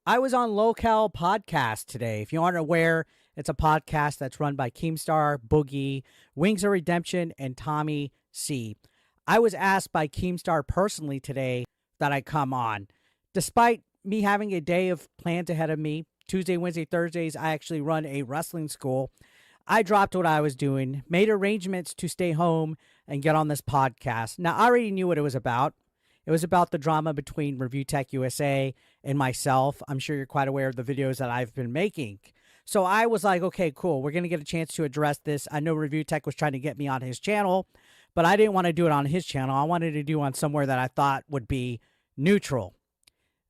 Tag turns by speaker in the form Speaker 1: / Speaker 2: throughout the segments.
Speaker 1: I was on Lolcow podcast today. If you aren't aware, it's a podcast that's run by Keemstar, Boogie, Wings of Redemption, and Tommy C. I was asked by Keemstar personally today that I come on. Despite me having a day of plans ahead of me, Tuesday, Wednesday, Thursdays, I actually run a wrestling school. I dropped what I was doing, made arrangements to stay home and get on this podcast. Now, I already knew what it was about. It was about the drama between ReviewTechUSA and myself. I'm sure you're quite aware of the videos that I've been making. So I was like, okay, cool. We're going to get a chance to address this. I know ReviewTech was trying to get me on his channel, but I didn't want to do it on his channel. I wanted to do on somewhere that I thought would be neutral.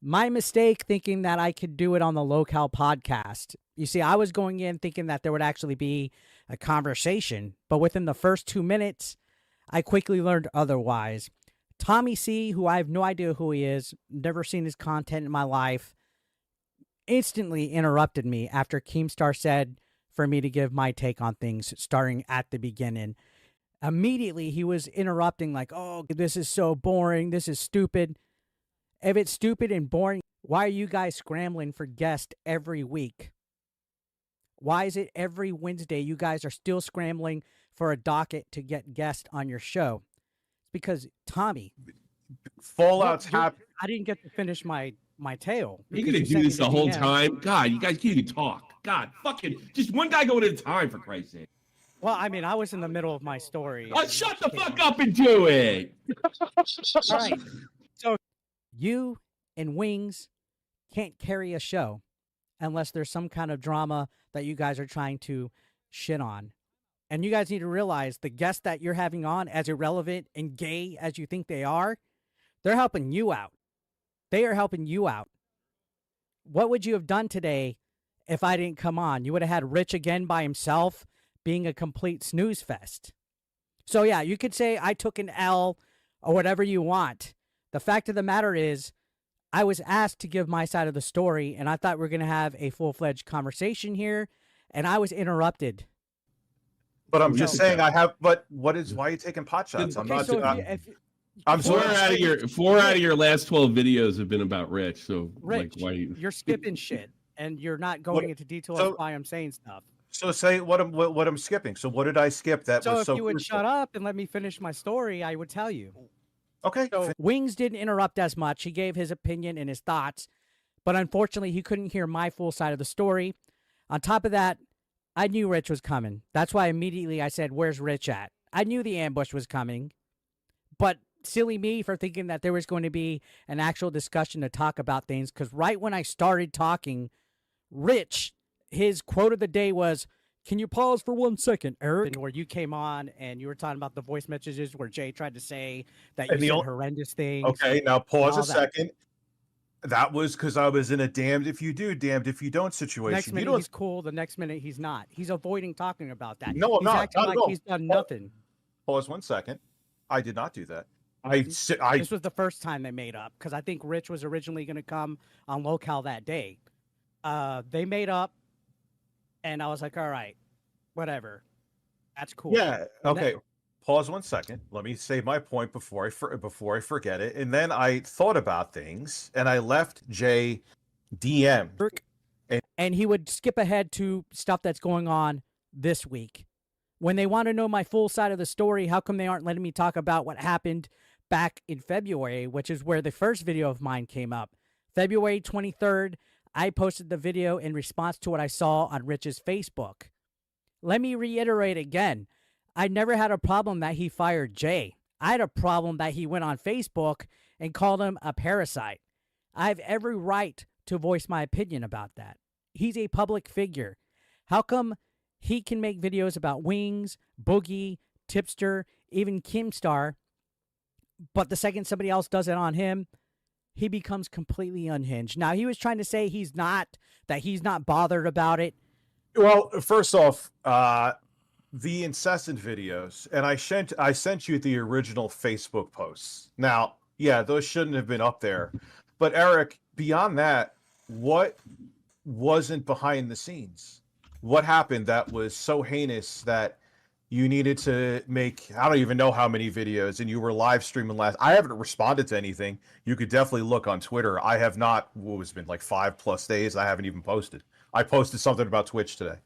Speaker 1: My mistake thinking that I could do it on the Lolcow podcast. You see, I was going in thinking that there would actually be a conversation, but within the first 2 minutes, I quickly learned otherwise. Tommy C, who I have no idea who he is, never seen his content in my life, instantly interrupted me after Keemstar said for me to give my take on things starting at the beginning. Immediately, he was interrupting like, oh, this is so boring. This is stupid. If it's stupid and boring, why are you guys scrambling for guests every week? Why is it every Wednesday you guys are still scrambling for a docket to get guests on your show? Because Tommy,
Speaker 2: Fallout's happening.
Speaker 1: I didn't get to finish my tale.
Speaker 3: You're gonna do this the whole time? God, you guys can't even talk. God, fucking, just one guy going at a time, for Christ's sake.
Speaker 1: Well, I mean, I was in the middle of my story.
Speaker 3: Oh, shut the fuck up and do it.
Speaker 1: All right. So you and Wings can't carry a show unless there's some kind of drama that you guys are trying to shit on. And you guys need to realize the guests that you're having on, as irrelevant and gay as you think they are, they're helping you out. They are helping you out. What would you have done today if I didn't come on? You would have had Rich again by himself being a complete snooze fest. So yeah, you could say I took an L or whatever you want. The fact of the matter is, I was asked to give my side of the story, and I thought we were going to have a full-fledged conversation here, and I was interrupted.
Speaker 2: But I'm just saying I have. But why are you taking pot shots? I'm not.
Speaker 1: So
Speaker 2: I'm
Speaker 3: four out of your last 12 videos have been about Rich. So
Speaker 1: Rich,
Speaker 3: like, why
Speaker 1: you're skipping shit, and you're not going into detail of why I'm saying stuff.
Speaker 2: So say what I'm skipping. So what did I skip? That
Speaker 1: so
Speaker 2: was
Speaker 1: if
Speaker 2: so
Speaker 1: you would
Speaker 2: crucial?
Speaker 1: shut up and let me finish my story, I would tell you.
Speaker 2: Okay.
Speaker 1: So Wings didn't interrupt as much. He gave his opinion and his thoughts, but unfortunately, he couldn't hear my full side of the story. On top of that, I knew Rich was coming. That's why immediately I said, where's Rich at? I knew the ambush was coming, but silly me for thinking that there was going to be an actual discussion to talk about things, because right when I started talking, Rich, his quote of the day was, can you pause for 1 second, Eric? Where you came on and you were talking about the voice messages where Jay tried to say that you said horrendous things.
Speaker 2: Okay, now pause a second. That was because I was in a damned if you do, damned if you don't situation.
Speaker 1: Next minute he's cool, the next minute he's not. He's avoiding talking about that.
Speaker 2: No, I'm not.
Speaker 1: Acting like he's done nothing.
Speaker 2: Pause 1 second. I did not do that.
Speaker 1: This was the first time they made up, because I think Rich was originally going to come on Lolcow that day. They made up, and I was like, all right, whatever. That's cool.
Speaker 2: Yeah, okay. Pause 1 second. Let me say my point before I forget it. And then I thought about things, and I left Jay DM.
Speaker 1: And he would skip ahead to stuff that's going on this week. When they want to know my full side of the story, how come they aren't letting me talk about what happened back in February, which is where the first video of mine came up. February 23rd, I posted the video in response to what I saw on Rich's Facebook. Let me reiterate again. I never had a problem that he fired Jay. I had a problem that he went on Facebook and called him a parasite. I have every right to voice my opinion about that. He's a public figure. How come he can make videos about Wings, Boogie, Tipster, even Keemstar, but the second somebody else does it on him, he becomes completely unhinged? Now, he was trying to say he's not bothered about it.
Speaker 2: Well, first off, the incessant videos, and I sent you the original Facebook posts. Now, yeah, those shouldn't have been up there. But Eric, beyond that, what wasn't behind the scenes? What happened that was so heinous that you needed to make, I don't even know how many videos, and you were live streaming last. I haven't responded to anything. You could definitely look on Twitter. I have not, what has been like 5+ days. I haven't even posted. I posted something about Twitch today.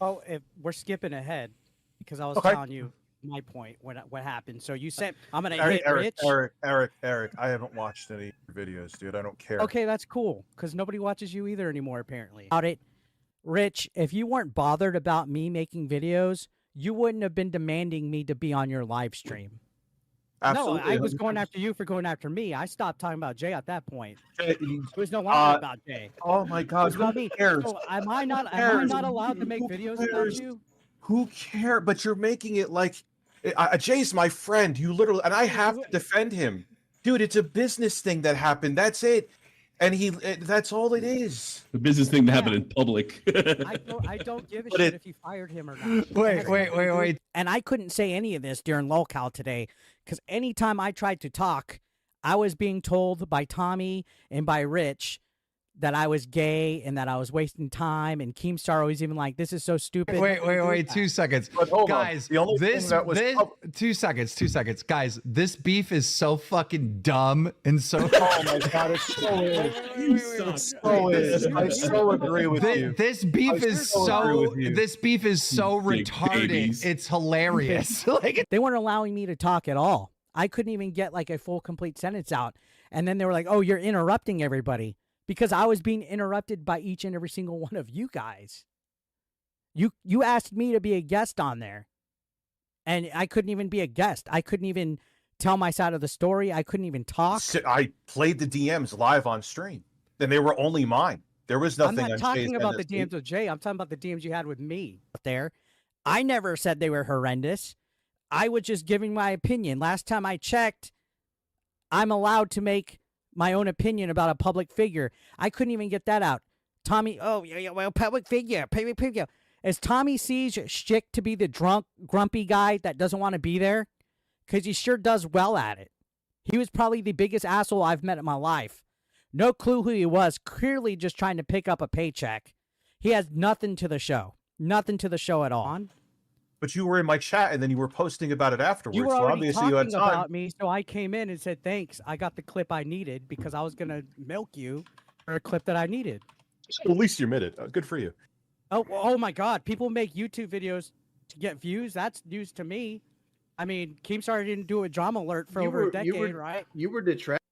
Speaker 1: Oh, we're skipping ahead because I was
Speaker 2: Okay.
Speaker 1: telling you my point what happened. So you said I'm gonna
Speaker 2: Eric,
Speaker 1: hit Rich.
Speaker 2: Eric, I haven't watched any of your videos, dude. I don't care.
Speaker 1: Okay, that's cool because nobody watches you either anymore, apparently. About it, Rich. If you weren't bothered about me making videos, you wouldn't have been demanding me to be on your live stream.
Speaker 2: Absolutely.
Speaker 1: No, I was going after you for going after me. I stopped talking about Jay at that point.
Speaker 2: Jay,
Speaker 1: It was no longer about Jay.
Speaker 2: Oh my
Speaker 1: It
Speaker 2: God,
Speaker 1: was about
Speaker 2: who
Speaker 1: me.
Speaker 2: cares?
Speaker 1: So am I not allowed to make
Speaker 2: Who
Speaker 1: videos
Speaker 2: cares?
Speaker 1: about you?
Speaker 2: Who cares? But you're making it like Jay's my friend. You literally, and I have to defend him, dude. It's a business thing that happened. That's it, and that's all it is.
Speaker 3: The business thing that happened in public.
Speaker 1: I don't give a shit if you fired him or not.
Speaker 4: Wait.
Speaker 1: And I couldn't say any of this during Lolcow today because anytime I tried to talk, I was being told by Tommy and by Rich that I was gay and that I was wasting time. And Keemstar was even like, "This is so stupid."
Speaker 4: Wait, 2 seconds.
Speaker 2: But hold
Speaker 4: Guys,
Speaker 2: on. The only
Speaker 4: this,
Speaker 2: thing that was
Speaker 4: 2 seconds. Guys, this beef is so fucking dumb and so.
Speaker 2: Oh my God, it so is. It so is. I so agree with you.
Speaker 4: This beef is so
Speaker 3: Big
Speaker 4: retarded.
Speaker 3: babies.
Speaker 4: It's hilarious. Like,
Speaker 1: They weren't allowing me to talk at all. I couldn't even get like a full complete sentence out. And then they were like, "Oh, you're interrupting everybody." Because I was being interrupted by each and every single one of you guys. You asked me to be a guest on there. And I couldn't even be a guest. I couldn't even tell my side of the story. I couldn't even talk.
Speaker 2: I played the DMs live on stream, and they were only mine. There was
Speaker 1: I'm
Speaker 2: nothing.
Speaker 1: not talking about the DMs with Jay. I'm talking about the DMs you had with me up there. I never said they were horrendous. I was just giving my opinion. Last time I checked, I'm allowed to make my own opinion about a public figure. I couldn't even get that out. Tommy, public figure. Is Tommy C's shtick to be the drunk, grumpy guy that doesn't want to be there? Because he sure does well at it. He was probably the biggest asshole I've met in my life. No clue who he was, clearly just trying to pick up a paycheck. He has nothing to the show. Nothing to the show at all.
Speaker 2: But you were in my chat, and then you were posting about it afterwards.
Speaker 1: You were
Speaker 2: so
Speaker 1: already
Speaker 2: obviously you had
Speaker 1: talking
Speaker 2: time.
Speaker 1: about me, so I came in and said, "Thanks, I got the clip I needed," because I was going to milk you for a clip that I needed.
Speaker 2: At least you admitted. Good for you.
Speaker 1: Oh my God. People make YouTube videos to get views. That's news to me. I mean, Keemstar didn't do a drama alert for over a decade, right?
Speaker 5: You were detracting.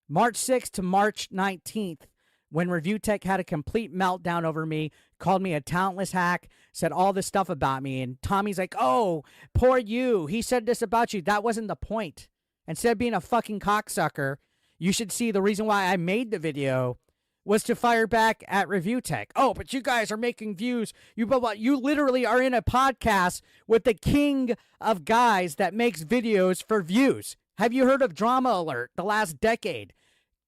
Speaker 1: March 6th to March 19th, when ReviewTech had a complete meltdown over me, called me a talentless hack, said all this stuff about me, and Tommy's like, "Oh, poor you. He said this about you." That wasn't the point. Instead of being a fucking cocksucker, you should see the reason why I made the video was to fire back at ReviewTech. "Oh, but you guys are making views. You literally are in a podcast with the king of guys that makes videos for views. Have you heard of Drama Alert the last decade?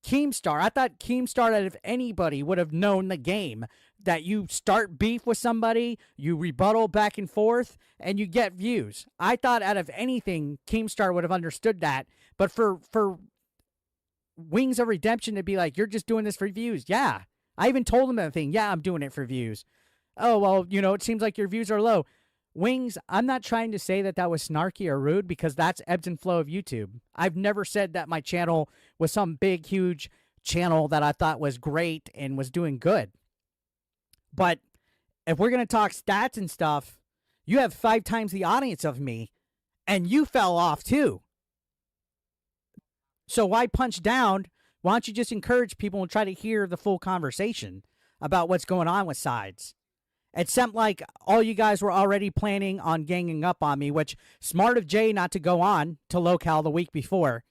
Speaker 1: Keemstar. I thought Keemstar, that if anybody would have known the game, that you start beef with somebody, you rebuttal back and forth, and you get views. I thought out of anything, Keemstar would have understood that. But for Wings of Redemption to be like, "You're just doing this for views." Yeah. I even told him that thing. "Yeah, I'm doing it for views." "Oh, well, it seems like your views are low." Wings, I'm not trying to say that was snarky or rude, because that's ebbs and flow of YouTube. I've never said that my channel was some big, huge channel that I thought was great and was doing good. But if we're going to talk stats and stuff, you have 5 times the audience of me, and you fell off too. So why punch down? Why don't you just encourage people and try to hear the full conversation about what's going on with sides? It seemed like all you guys were already planning on ganging up on me, which smart of Jay not to go on to Lolcow the week before.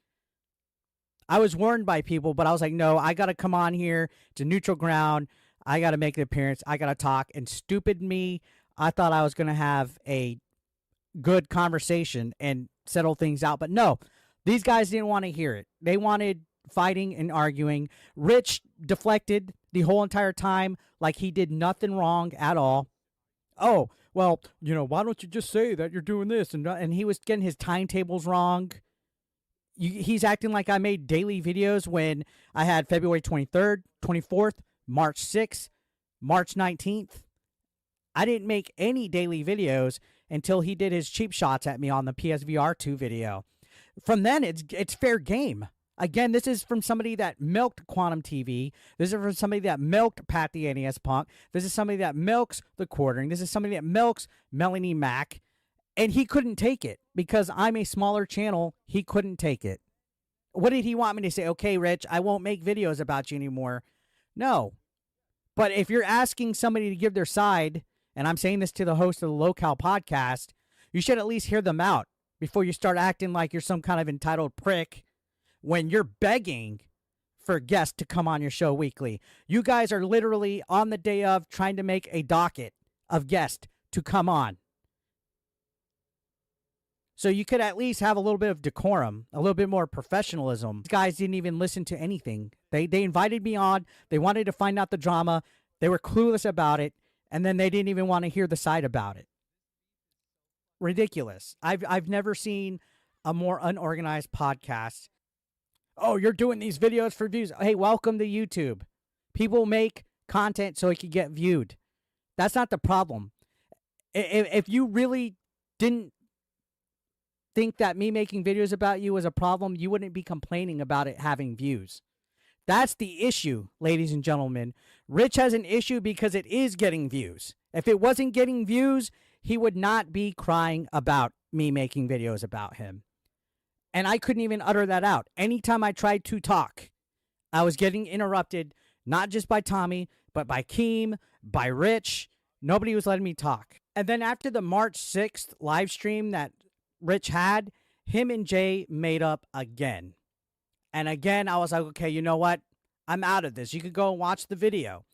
Speaker 1: I was warned by people, but I was like, no, I got to come on here to neutral ground. I got to make an appearance. I got to talk. And stupid me, I thought I was going to have a good conversation and settle things out. But no, these guys didn't want to hear it. They wanted fighting and arguing. Rich deflected the whole entire time like he did nothing wrong at all. "Oh, well, why don't you just say that you're doing this?" And he was getting his timetables wrong. He's acting like I made daily videos when I had February 23rd, 24th, March 6th, March 19th. I didn't make any daily videos until he did his cheap shots at me on the PSVR 2 video. From then, it's fair game. Again, this is from somebody that milked Quantum TV. This is from somebody that milked Pat the NES Punk. This is somebody that milks The Quartering. This is somebody that milks Melonie Mac. And he couldn't take it because I'm a smaller channel. He couldn't take it. What did he want me to say? Okay, Rich, I won't make videos about you anymore. No. But if you're asking somebody to give their side, and I'm saying this to the host of the Lolcow podcast, you should at least hear them out before you start acting like you're some kind of entitled prick when you're begging for guests to come on your show weekly. You guys are literally on the day of trying to make a docket of guests to come on. So you could at least have a little bit of decorum, a little bit more professionalism. These guys didn't even listen to anything. They invited me on. They wanted to find out the drama. They were clueless about it. And then they didn't even want to hear the side about it. Ridiculous. I've never seen a more unorganized podcast. Oh, you're doing these videos for views. Hey, welcome to YouTube. People make content so it can get viewed. That's not the problem. If you really didn't think that me making videos about you was a problem, you wouldn't be complaining about it having views. That's the issue, ladies and gentlemen. Rich has an issue because it is getting views. If it wasn't getting views, he would not be crying about me making videos about him. And I couldn't even utter that out. Anytime I tried to talk, I was getting interrupted, not just by Tommy, but by Keem, by Rich. Nobody was letting me talk. And then after the March 6th live stream that Rich had, him and Jay made up again. And again, I was like, okay, you know what? I'm out of this. You could go and watch the video.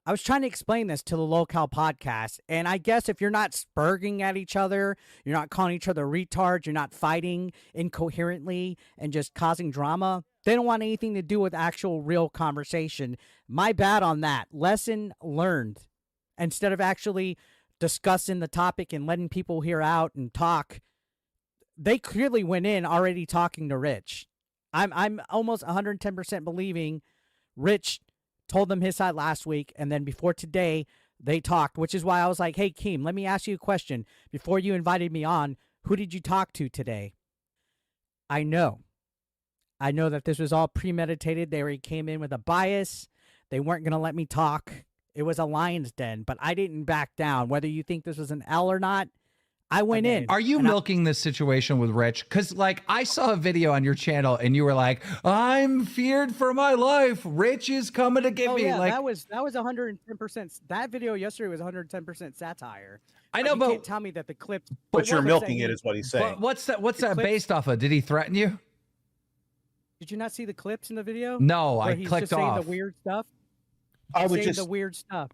Speaker 1: I was trying to explain this to the Lolcow podcast, and I guess if you're not spurging at each other, you're not calling each other retards, you're not fighting incoherently and just causing drama, they don't want anything to do with actual real conversation. My bad on that. Lesson learned. Instead of actually discussing the topic and letting people hear out and talk, they clearly went in already talking to Rich. I'm almost 110% believing Rich told them his side last week, and then before today, they talked, which is why I was like, hey, Keem, let me ask you a question. Before you invited me on, who did you talk to today? I know that this was all premeditated. They already came in with a bias. They weren't going to let me talk. It was a lion's den, but I didn't back down. Whether you think this was an L or not, I went in.
Speaker 4: Are you milking this situation with Rich? Because, like, I saw a video on your channel and you were like, I'm feared for my life. Rich is coming to get me.
Speaker 1: Yeah,
Speaker 4: like,
Speaker 1: that was 110%. That video yesterday was 110% satire.
Speaker 4: I know,
Speaker 1: you
Speaker 4: but
Speaker 1: can't tell me that the clip.
Speaker 2: But you're milking
Speaker 1: saying,
Speaker 2: it, is what he's saying.
Speaker 4: but what's that based off of? Did he threaten you?
Speaker 1: Did you not see the clips in the video?
Speaker 4: No,
Speaker 1: where
Speaker 4: I
Speaker 1: he's
Speaker 4: clicked
Speaker 1: just saying
Speaker 4: off.
Speaker 1: the weird stuff.
Speaker 2: I was
Speaker 1: saying
Speaker 2: just.
Speaker 1: the weird stuff.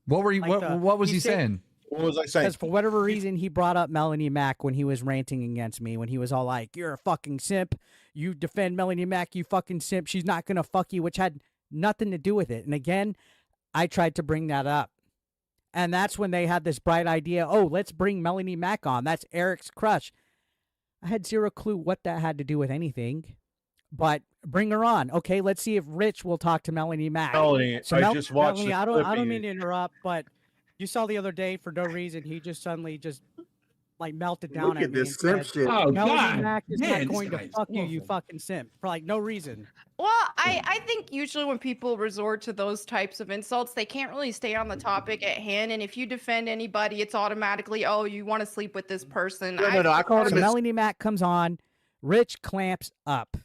Speaker 4: What were you?
Speaker 1: Like
Speaker 4: what was he
Speaker 1: he's saying-
Speaker 4: saying?
Speaker 2: What was I saying?
Speaker 1: Because for whatever reason, he brought up Melonie Mac when he was ranting against me, when he was all like, you're a fucking simp. You defend Melonie Mac, you fucking simp. She's not going to fuck you, which had nothing to do with it. And again, I tried to bring that up. And that's when they had this bright idea, oh, let's bring Melonie Mac on. That's Eric's crush. I had zero clue what that had to do with anything. But bring her on. Okay, let's see if Rich will talk to Melonie Mac.
Speaker 2: Melanie,
Speaker 1: So
Speaker 2: I just watched.
Speaker 1: Melonie,
Speaker 2: the
Speaker 1: I don't
Speaker 2: clip
Speaker 1: mean to interrupt, but you saw the other day for no reason he just suddenly just like melted down
Speaker 5: Look
Speaker 1: at
Speaker 5: at
Speaker 1: me.
Speaker 5: this
Speaker 1: and
Speaker 5: simp
Speaker 1: said,
Speaker 5: shit.
Speaker 3: Oh,
Speaker 1: Melonie
Speaker 3: God.
Speaker 1: Mac is
Speaker 3: Man,
Speaker 1: not
Speaker 3: this
Speaker 1: going to
Speaker 3: guy is
Speaker 1: fuck you, you
Speaker 3: awful.
Speaker 1: fucking simp, for like no reason.
Speaker 6: Well, I think usually when people resort to those types of insults, they can't really stay on the topic at hand. And if you defend anybody, it's automatically, oh, you want to sleep with this person.
Speaker 5: No, I called
Speaker 1: So
Speaker 5: him.
Speaker 1: Melonie Mac comes on, Rich clamps up.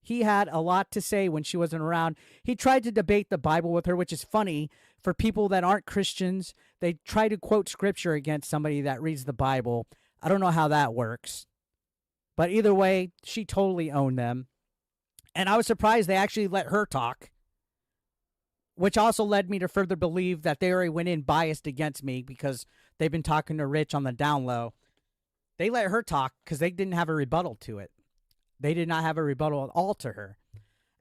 Speaker 1: He had a lot to say when she wasn't around. He tried to debate the Bible with her, which is funny for people that aren't Christians. They try to quote scripture against somebody that reads the Bible. I don't know how that works. But either way, she totally owned them. And I was surprised they actually let her talk, which also led me to further believe that they already went in biased against me because they've been talking to Rich on the down low. They let her talk because they didn't have a rebuttal to it. They did not have a rebuttal at all to her.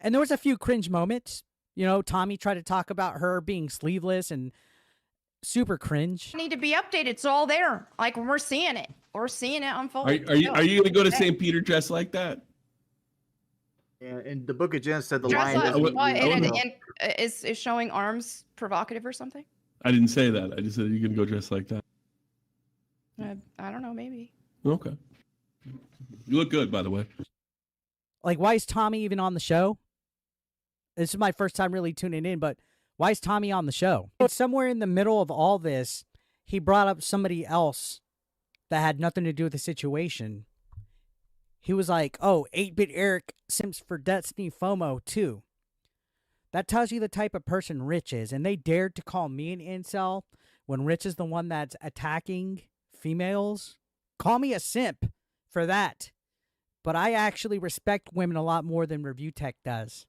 Speaker 1: And there was a few cringe moments. You know, Tommy tried to talk about her being sleeveless and super cringe.
Speaker 6: need to be updated. It's all there. Like we're seeing it. We're seeing it unfold.
Speaker 3: Are you going to go to St. Peter dressed like that?
Speaker 5: Yeah, and the Book of Jen said the
Speaker 6: Dress
Speaker 5: lion
Speaker 6: up,
Speaker 5: doesn't
Speaker 6: what,
Speaker 5: eat
Speaker 6: and,
Speaker 5: well.
Speaker 6: and is showing arms provocative or something?
Speaker 3: I didn't say that. I just said you can go dressed like that.
Speaker 6: I don't know, maybe.
Speaker 3: Okay. You look good, by the way.
Speaker 1: Like, why is Tommy even on the show? This is my first time really tuning in, but why is Tommy on the show? It's somewhere in the middle of all this, he brought up somebody else that had nothing to do with the situation. He was like, oh, 8-Bit Eric simps for Destiny FOMO too. That tells you the type of person Rich is. And they dared to call me an incel when Rich is the one that's attacking females. Call me a simp for that. But I actually respect women a lot more than Review Tech does.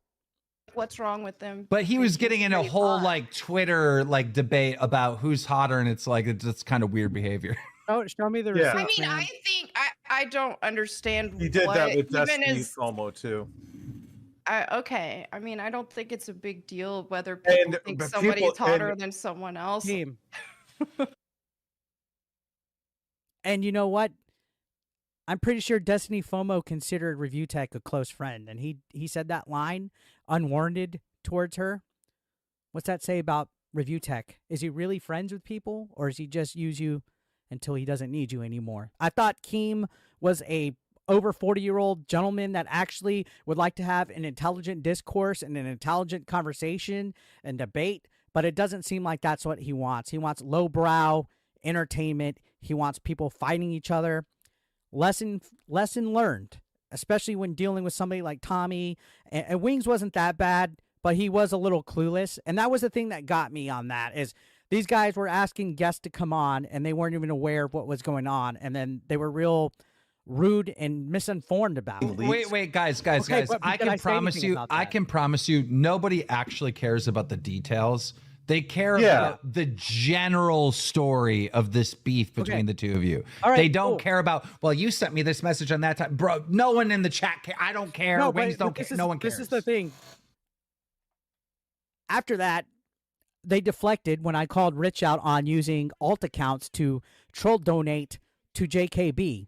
Speaker 6: What's wrong with them?
Speaker 4: But he was getting in a
Speaker 6: Straight
Speaker 4: whole
Speaker 6: hot.
Speaker 4: like Twitter like debate about who's hotter, and it's like it's kind of weird behavior.
Speaker 1: Oh, show me the
Speaker 2: Yeah.
Speaker 1: receipts,
Speaker 6: I mean,
Speaker 1: man.
Speaker 6: I think I don't understand.
Speaker 2: He did that with
Speaker 6: even
Speaker 2: Destiny
Speaker 6: as
Speaker 2: FOMO too.
Speaker 6: okay. I mean, I don't think it's a big deal whether people think
Speaker 2: but
Speaker 6: somebody's
Speaker 2: people-
Speaker 6: hotter
Speaker 2: and-
Speaker 6: than someone else.
Speaker 1: Team. And you know what? I'm pretty sure Destiny FOMO considered Review Tech a close friend, and he said that line unwarranted towards her. What's that say about Review Tech? Is he really friends with people, or does he just use you until he doesn't need you anymore? I thought Keem was a over 40-year-old gentleman that actually would like to have an intelligent discourse and an intelligent conversation and debate, but it doesn't seem like that's what he wants. He wants lowbrow entertainment. He wants people fighting each other. Lesson learned, especially when dealing with somebody like Tommy. And Wings wasn't that bad, but he was a little clueless. And that was the thing that got me on that, is these guys were asking guests to come on, and they weren't even aware of what was going on. And then they were real rude and misinformed about it.
Speaker 4: Wait, guys,
Speaker 1: Okay,
Speaker 4: guys.
Speaker 1: but
Speaker 4: I
Speaker 1: did I
Speaker 4: can
Speaker 1: say
Speaker 4: promise
Speaker 1: anything
Speaker 4: you,
Speaker 1: about
Speaker 4: I
Speaker 1: that?
Speaker 4: can promise you, nobody actually cares about the details. They care
Speaker 2: Yeah.
Speaker 4: about the general story of this beef between the two of you.
Speaker 1: All right,
Speaker 4: they don't
Speaker 1: cool.
Speaker 4: care about, well, you sent me this message on that time. Bro, no one in the chat cares. I don't care.
Speaker 1: No,
Speaker 4: Wings
Speaker 1: but
Speaker 4: don't
Speaker 1: this
Speaker 4: care.
Speaker 1: is-
Speaker 4: No one cares.
Speaker 1: This is the thing. After that, they deflected when I called Rich out on using alt accounts to troll donate to JKB.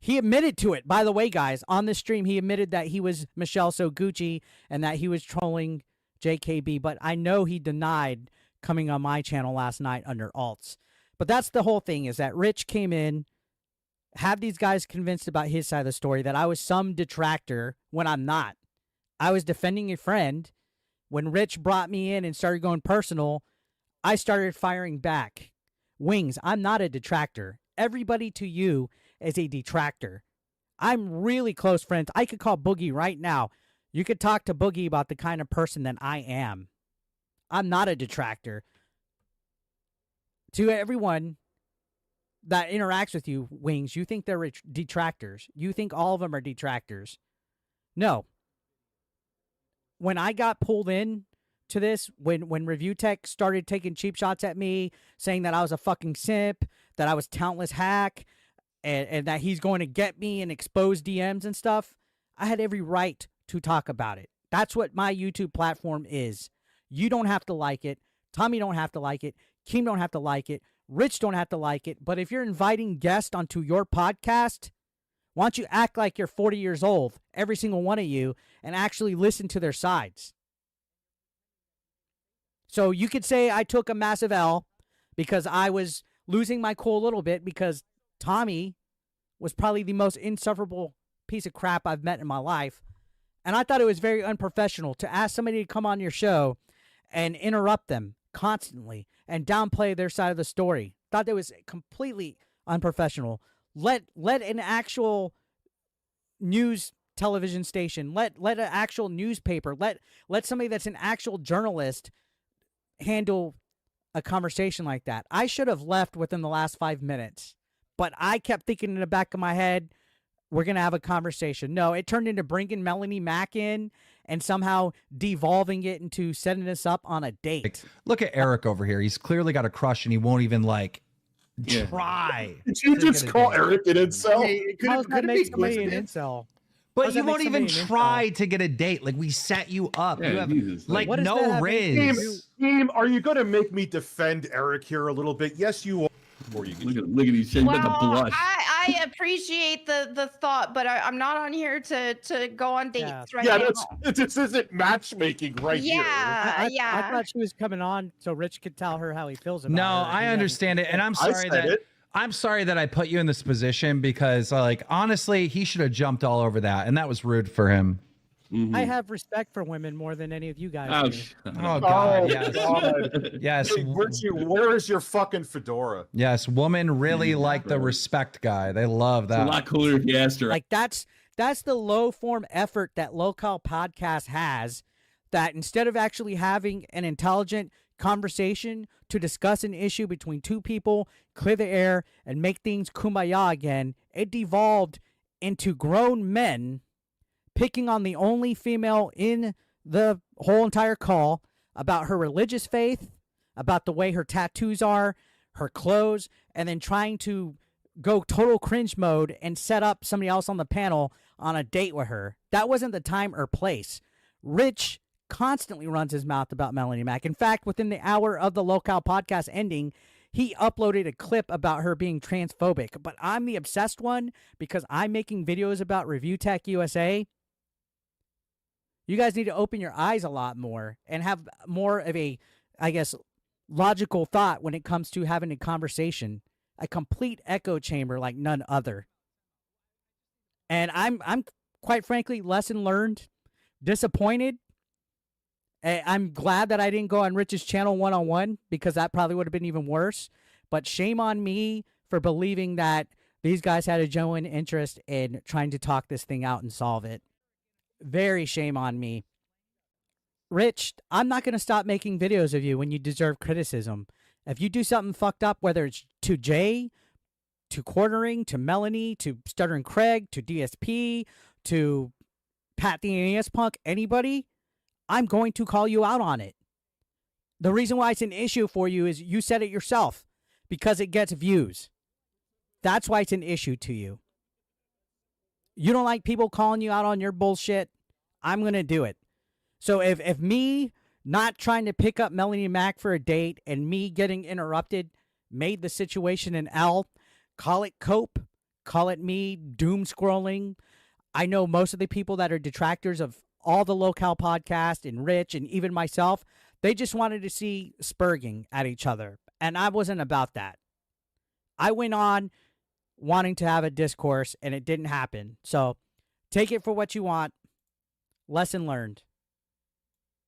Speaker 1: He admitted to it, by the way, guys. On this stream, he admitted that he was Michelle So Gucci and that he was trolling JKB. But I know he denied coming on my channel last night under alts. But that's the whole thing, is that Rich came in, have these guys convinced about his side of the story, that I was some detractor when I'm not. I was defending a friend. When Rich brought me in and started going personal, I started firing back. Wings, I'm not a detractor. Everybody to you is a detractor. I'm really close friends. I could call Boogie right now. You could talk to Boogie about the kind of person that I am. I'm not a detractor. To everyone that interacts with you, Wings, you think they're detractors. You think all of them are detractors. No. When I got pulled in to this, when Review Tech started taking cheap shots at me, saying that I was a fucking simp, that I was talentless hack, and that he's going to get me and expose DMs and stuff, I had every right to talk about it. That's what my YouTube platform is. You don't have to like it. Tommy don't have to like it. Keem don't have to like it. Rich don't have to like it. But if you're inviting guests onto your podcast, why don't you act like you're 40 years old, every single one of you, and actually listen to their sides? So you could say I took a massive L because I was losing my cool a little bit because Tommy was probably the most insufferable piece of crap I've met in my life. And I thought it was very unprofessional to ask somebody to come on your show and interrupt them constantly and downplay their side of the story. Thought that was completely unprofessional. Let an actual news television station, let an actual newspaper, let somebody that's an actual journalist handle a conversation like that. I should have left within the last 5 minutes, but I kept thinking in the back of my head, we're going to have a conversation. No, it turned into bringing Melonie Mac in and somehow devolving it into setting us up on a date.
Speaker 4: Look at Eric over here. He's clearly got a crush, and he won't even like try.
Speaker 2: Did you
Speaker 4: to
Speaker 2: just
Speaker 4: get a
Speaker 2: call
Speaker 4: date.
Speaker 2: Eric an incel?
Speaker 1: How does that make somebody an
Speaker 5: coincidence?
Speaker 1: incel? How
Speaker 4: But
Speaker 1: does
Speaker 4: you
Speaker 1: that make
Speaker 4: won't even
Speaker 1: somebody an
Speaker 4: try to get a date. Like, we set you up.
Speaker 3: Yeah,
Speaker 4: you have
Speaker 3: Jesus,
Speaker 4: like
Speaker 1: What does that
Speaker 4: no
Speaker 1: have anything to
Speaker 4: riz.
Speaker 1: do-
Speaker 2: Team, are you going to make me defend Eric here a little bit? Yes, you are. before you get.
Speaker 3: Look at these shit. You
Speaker 6: Well,
Speaker 3: got the blush.
Speaker 6: I appreciate the thought, but I'm not on here to go on dates right
Speaker 2: Yeah,
Speaker 6: now.
Speaker 2: this isn't matchmaking right here.
Speaker 6: Yeah,
Speaker 1: I thought she was coming on so Rich could tell her how he feels about
Speaker 4: No,
Speaker 1: her.
Speaker 4: I understand it, and I'm
Speaker 2: I
Speaker 4: sorry
Speaker 2: said
Speaker 4: that
Speaker 2: it.
Speaker 4: I'm sorry that I put you in this position because, like, honestly, he should have jumped all over that, and that was rude for him.
Speaker 1: I have respect for women more than any of you guys
Speaker 3: Oh,
Speaker 1: do.
Speaker 4: Oh God,
Speaker 2: Oh,
Speaker 4: yes,
Speaker 2: God.
Speaker 4: yes,
Speaker 2: Hey, where is your fucking fedora?
Speaker 4: yes. Women really like the respect guy. They love
Speaker 3: It's a
Speaker 4: that.
Speaker 3: lot cooler if you asked her.
Speaker 1: Like that's the low form effort that Lolcow podcast has, that instead of actually having an intelligent conversation to discuss an issue between two people, clear the air, and make things kumbaya again, it devolved into grown men picking on the only female in the whole entire call about her religious faith, about the way her tattoos are, her clothes, and then trying to go total cringe mode and set up somebody else on the panel on a date with her. That wasn't the time or place. Rich constantly runs his mouth about Melonie Mac. In fact, within the hour of the Lolcow podcast ending, he uploaded a clip about her being transphobic. But I'm the obsessed one because I'm making videos about ReviewTechUSA. You guys need to open your eyes a lot more and have more of a, I guess, logical thought when it comes to having a conversation. A complete echo chamber like none other. And I'm quite frankly lesson learned, disappointed. I'm glad that I didn't go on Rich's channel one-on-one because that probably would have been even worse. But shame on me for believing that these guys had a genuine interest in trying to talk this thing out and solve it. Very shame on me. Rich, I'm not going to stop making videos of you when you deserve criticism. If you do something fucked up, whether it's to Jay, to Quartering, to Melonie, to Stuttering Craig, to DSP, to Pat the NES Punk, anybody, I'm going to call you out on it. The reason why it's an issue for you is you said it yourself, because it gets views. That's why it's an issue to you. You don't like people calling you out on your bullshit? I'm going to do it. So if me not trying to pick up Melonie Mac for a date and me getting interrupted made the situation an L, call it cope, call it me doom scrolling. I know most of the people that are detractors of all the Lolcow podcast and Rich and even myself, they just wanted to see spurging at each other. And I wasn't about that. I went on wanting to have a discourse and it didn't happen. So take it for what you want. Lesson learned.